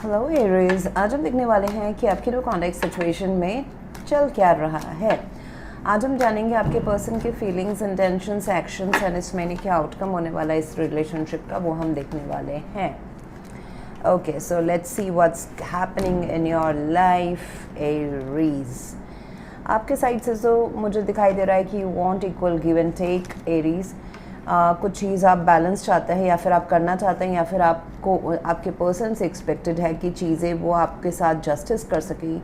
Hello Aries, आज हम देखने वाले हैं कि आपके नो कॉन्टेक्ट सिचुएशन में चल क्या रहा है। आज हम जानेंगे आपके पर्सन के फीलिंग्स, इंटेंशंस, एक्शंस एंड इसमें क्या आउटकम होने वाला है इस रिलेशनशिप का, वो हम देखने वाले हैं। Okay, so let's see what's happening in your life Aries. आपके साइड से तो मुझे दिखाई दे रहा है कि you want equal give and take Aries. कुछ चीज़ आप बैलेंस चाहते हैं या फिर आप करना चाहते हैं या फिर आपको आपके पर्सन से एक्सपेक्टेड है कि चीज़ें वो आपके साथ जस्टिस कर सकें,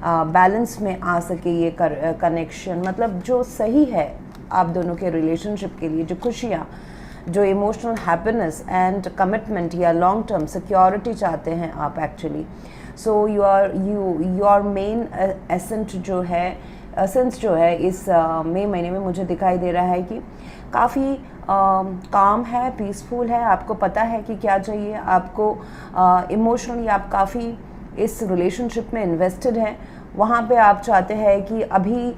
बैलेंस में आ सके ये कनेक्शन, मतलब जो सही है आप दोनों के रिलेशनशिप के लिए, जो खुशियाँ, जो इमोशनल हैप्पीनेस एंड कमिटमेंट या लॉन्ग टर्म सिक्योरिटी चाहते हैं आप actually. So your main essence जो है इस मई महीने में मुझे दिखाई दे रहा है कि काफ़ी काम है, पीसफुल है, आपको पता है कि क्या चाहिए आपको। इमोशनली आप काफ़ी इस रिलेशनशिप में इन्वेस्टेड हैं। वहाँ पे आप चाहते हैं कि अभी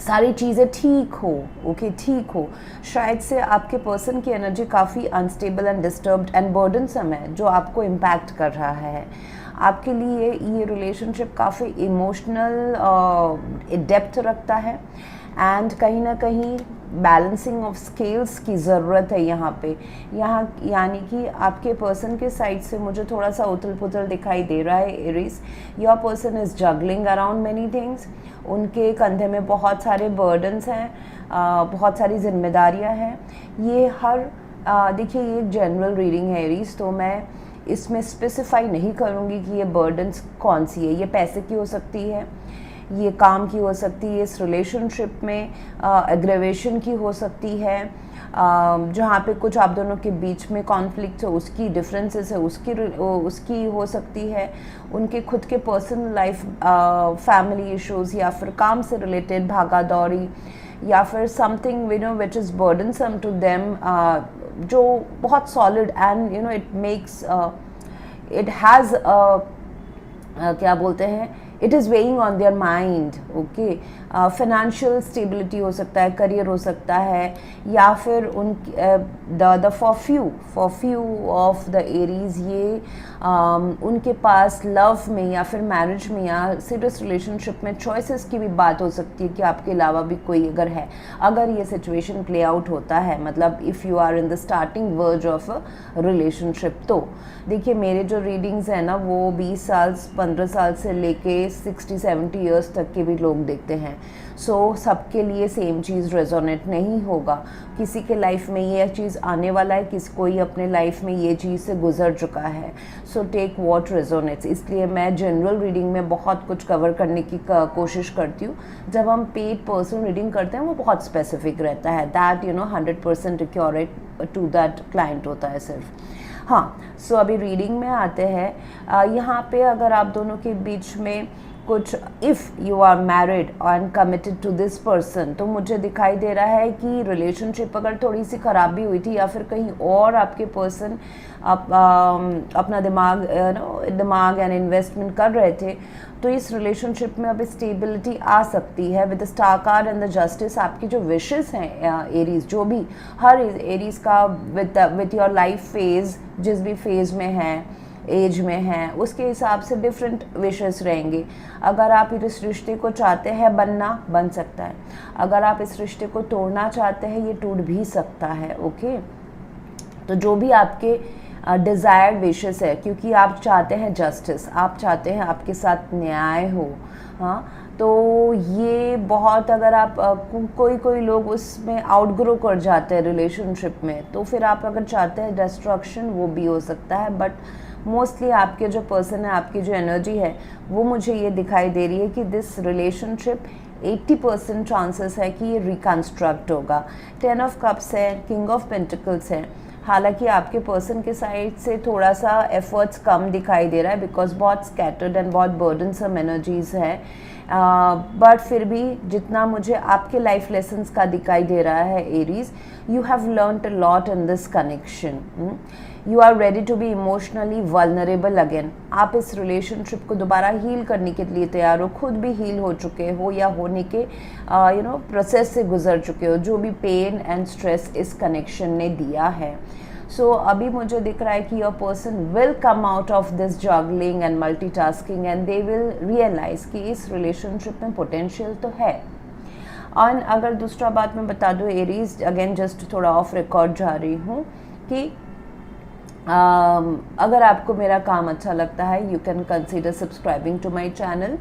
सारी चीज़ें ठीक हो, ओके ठीक हो। शायद से आपके पर्सन की एनर्जी काफ़ी unstable and disturbed and burdensome है, जो आपको इम्पैक्ट कर रहा है। आपके लिए ये रिलेशनशिप काफ़ी इमोशनल डेप्थ रखता है एंड कहीं ना कहीं बैलेंसिंग ऑफ स्केल्स की ज़रूरत है यहाँ पे। यहाँ यानी कि आपके पर्सन के साइड से मुझे थोड़ा सा उथल पुथल दिखाई दे रहा है Aries. Your person is juggling around many things. उनके कंधे में बहुत सारे बर्डन्स हैं, बहुत सारी जिम्मेदारियाँ हैं। ये देखिए, ये एक जनरल रीडिंग है एरीज, तो मैं इसमें स्पेसिफाई नहीं करूँगी कि ये बर्डन्स कौन सी है। ये पैसे की हो सकती है, ये काम की हो सकती है, इस रिलेशनशिप में एग्रेवेशन की हो सकती है, जहाँ पे कुछ आप दोनों के बीच में कॉन्फ्लिक्ट है, उसकी डिफरेंसेस है, उसकी हो सकती है। उनके खुद के पर्सनल लाइफ, फैमिली इश्यूज़ या फिर काम से रिलेटेड भागा दौड़ी या फिर something which is burdensome to them, जो बहुत सॉलिड एंड इट हैज़ क्या बोलते हैं, it is weighing on their mind. Okay, financial stability हो सकता है, करियर हो सकता है, या फिर for few of the Aries ये उनके पास लव में या फिर मैरिज में या सीरियस रिलेशनशिप में चॉइसेस की भी बात हो सकती है कि आपके अलावा भी कोई अगर है। अगर ये सिचुएशन प्ले आउट होता है, मतलब if you are in the starting verge of a relationship, तो देखिए मेरे जो रीडिंग्स हैं ना, वो 20 साल 15 साल से लेके 60-70 ईयर्स तक के भी लोग देखते हैं। सो सबके लिए सेम चीज़ रेजोनेट नहीं होगा। किसी के लाइफ में ये चीज़ आने वाला है, किसी कोई अपने लाइफ में ये चीज़ से गुजर चुका है। So take what resonates. इसलिए मैं जनरल रीडिंग में बहुत कुछ कवर करने की कोशिश करती हूँ। जब हम पेड पर्सनल रीडिंग करते हैं वो बहुत स्पेसिफिक रहता है, that 100% accurate to that client होता है सिर्फ। हाँ, सो अभी रीडिंग में आते हैं। यहाँ पे अगर आप दोनों के बीच में कुछ, if you are married and committed to this person, तो मुझे दिखाई दे रहा है कि रिलेशनशिप अगर थोड़ी सी खराबी हुई थी या फिर कहीं और आपके पर्सन अपना दिमाग एंड इन्वेस्टमेंट कर रहे थे, तो इस रिलेशनशिप में अब स्टेबिलिटी आ सकती है with the star card and the justice. आपकी जो विशेस हैं एरीज, जो भी हर एरीज का विद योर लाइफ फेज, जिस भी फेज में है, एज में है, उसके हिसाब से डिफरेंट विशेस रहेंगे। अगर आप इस रिश्ते को चाहते हैं बनना, बन सकता है। अगर आप इस रिश्ते को तोड़ना चाहते हैं, ये टूट भी सकता है। ओके, तो जो भी आपके डिज़ायर्ड विशेस है, क्योंकि आप चाहते हैं जस्टिस, आप चाहते हैं आपके साथ न्याय हो। हाँ, तो ये बहुत, अगर आप कोई लोग उसमें आउटग्रो कर जाते हैं रिलेशनशिप में, तो फिर आप अगर चाहते हैं डिस्ट्रक्शन, वो भी हो सकता है। बट मोस्टली आपके जो पर्सन है, आपकी जो एनर्जी है, वो मुझे ये दिखाई दे रही है कि दिस रिलेशनशिप 80% चांसेस है कि ये रिकन्स्ट्रक्ट होगा। 10 ऑफ कप्स है, किंग ऑफ पेंटिकल्स है। हालांकि आपके पर्सन के साइड से थोड़ा सा एफर्ट्स कम दिखाई दे रहा है, बिकॉज बहुत स्कैटर्ड एंड बहुत बर्डनसम एनर्जीज है। बट फिर भी जितना मुझे आपके लाइफ लेसन्स का दिखाई दे रहा है Aries, you have learned a lot in this connection. You are ready to be emotionally vulnerable again. आप इस रिलेशनशिप को दोबारा हील करने के लिए तैयार हो, खुद भी हील हो चुके हो या होने के प्रोसेस से गुजर चुके हो, जो भी पेन एंड स्ट्रेस इस कनेक्शन ने दिया है। सो अभी मुझे दिख रहा है कि your person will come out of this juggling and multitasking and they will realize कि इस रिलेशनशिप में पोटेंशियल तो है। और अगर दूसरा बात मैं बता दूँ एरीज, अगेन जस्ट थोड़ा ऑफ रिकॉर्ड जा रही हूँ कि अगर आपको मेरा काम अच्छा लगता है you can consider subscribing to my channel.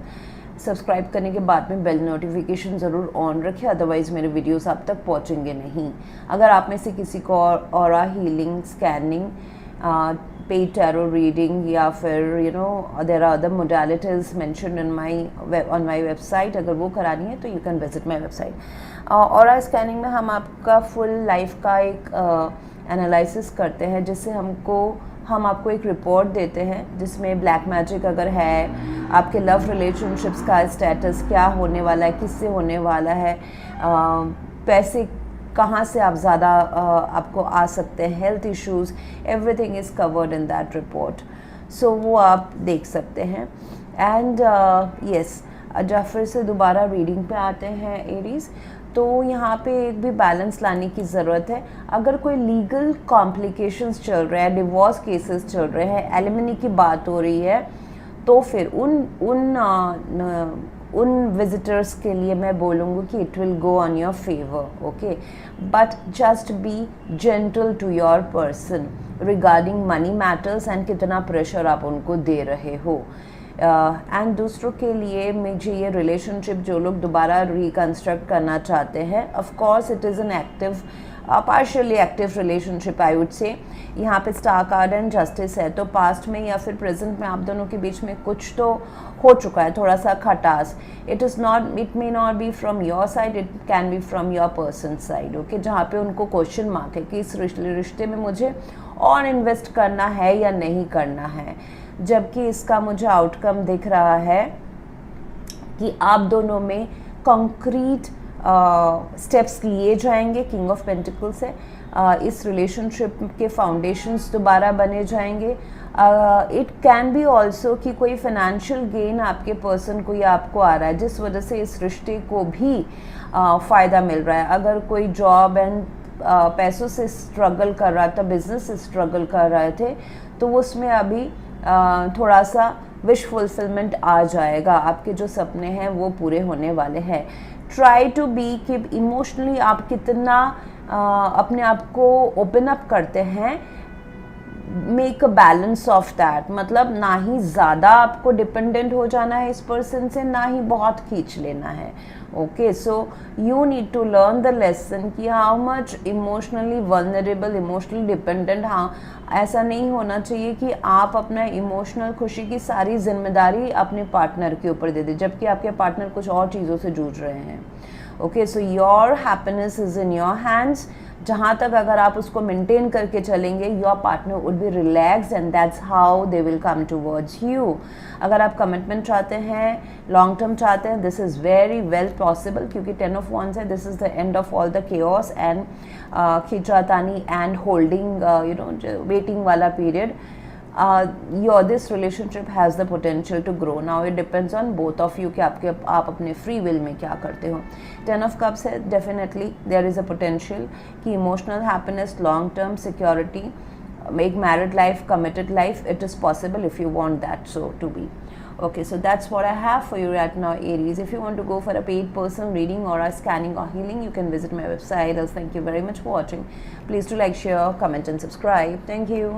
Subscribe करने के बाद में बेल नोटिफिकेशन ज़रूर ऑन रखें, अदरवाइज़ मेरे वीडियोस आप तक पहुंचेंगे नहीं। अगर आप में से किसी को aura healing, scanning, paid tarot reading या फिर there are other modalities mentioned on my website, अगर वो करानी है तो you can visit my website. Aura scanning में हम आपका फुल लाइफ का एक एनालिसिस करते हैं, जिससे हम आपको एक रिपोर्ट देते हैं जिसमें ब्लैक मैजिक अगर है, आपके लव रिलेशनशिप्स का स्टेटस क्या होने वाला है, किससे होने वाला है, पैसे कहाँ से आप ज़्यादा आपको आ सकते हैं, health issues, everything is covered in that report. So वो आप देख सकते हैं। एंड यस, जब फिर से दोबारा रीडिंग पे आते हैं एरीज़, तो यहाँ पे एक भी बैलेंस लाने की ज़रूरत है। अगर कोई लीगल कॉम्प्लिकेशंस चल रहे हैं, डिवोर्स केसेस चल रहे हैं, एलिमनी की बात हो रही है, तो फिर उन विजिटर्स के लिए मैं बोलूँगी कि it will go on your favour, okay, but just be gentle to your person regarding money matters and कितना प्रेशर आप उनको दे रहे हो। एंड दूसरों के लिए मुझे ये रिलेशनशिप जो लोग दोबारा रिकन्स्ट्रक्ट करना चाहते हैं, of course it is an active partially active relationship I would say. यहाँ पे स्टार कार्ड एंड जस्टिस है, तो पास्ट में या फिर प्रेजेंट में आप दोनों के बीच में कुछ तो हो चुका है, थोड़ा सा खटास। It may not be from your side, it can be from your person side, okay, जहाँ पे उनको क्वेश्चन मार्क है कि इस रिश्ते में मुझे और इन्वेस्ट करना है या नहीं करना है। जबकि इसका मुझे आउटकम दिख रहा है कि आप दोनों में कॉन्क्रीट स्टेप्स लिए जाएंगे किंग ऑफ पेंटिकल से। इस रिलेशनशिप के फाउंडेशंस दोबारा बने जाएंगे। इट कैन बी ऑल्सो कि कोई फाइनेंशियल गेन आपके पर्सन को या आपको आ रहा है, जिस वजह से इस रिश्ते को भी फ़ायदा मिल रहा है। अगर कोई जॉब एंड पैसों से स्ट्रगल कर रहा था, बिजनेस से स्ट्रगल कर रहे थे, तो उसमें अभी थोड़ा सा विश फुलफिलमेंट आ जाएगा। आपके जो सपने हैं वो पूरे होने वाले हैं। ट्राई टू बी कि इमोशनली आप कितना अपने आप को ओपन अप करते हैं, make a balance of that. मतलब ना ही ज़्यादा आपको डिपेंडेंट हो जाना है इस पर्सन से, ना ही बहुत खींच लेना है, okay. So you need to learn the lesson कि how much emotionally vulnerable, emotionally dependent. हाँ, ऐसा नहीं होना चाहिए कि आप अपना इमोशनल खुशी की सारी जिम्मेदारी अपने पार्टनर के ऊपर दे दें, जबकि आपके पार्टनर कुछ और चीज़ों से जूझ रहे हैं, okay. So your happiness is in your hands. जहाँ तक अगर आप उसको मेंटेन करके चलेंगे, your partner would be relaxed and that's how they will come towards you. अगर आप कमिटमेंट चाहते हैं, लॉन्ग टर्म चाहते हैं, this is very well possible, क्योंकि 10 of Wands है। This is the end of all the chaos and खींचातानी and holding, waiting वाला period. this relationship has the potential to grow. Now it depends on both of you कि आप अपने free will में क्या करते हो। 10 of Cups है, definitely there is a potential कि emotional happiness, long term security, make married life, committed life, it is possible if you want that so to be. Okay, so that's what I have for you right now, Aries. If you want to go for a paid personal reading or a scanning or healing, you can visit my website. Else, thank you very much for watching. Please do like, share, comment and subscribe. Thank you.